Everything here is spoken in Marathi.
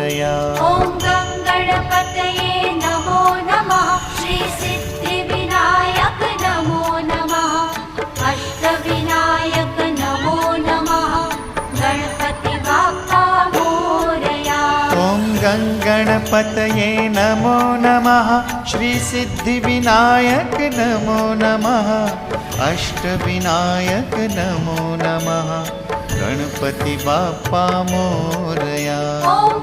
मोरया। ॐ गणपतये नमो नमः। श्री सिद्धिविनायक नमो नमः। अष्टविनायक नमो नमः। गणपति बाप्पा मोरया। ॐ गणपतये नमो नमः। श्री सिद्धिविनायक नमो नमः। अष्टविनायक नमो नमः। गणपति बाप्पा मोरया। ॐ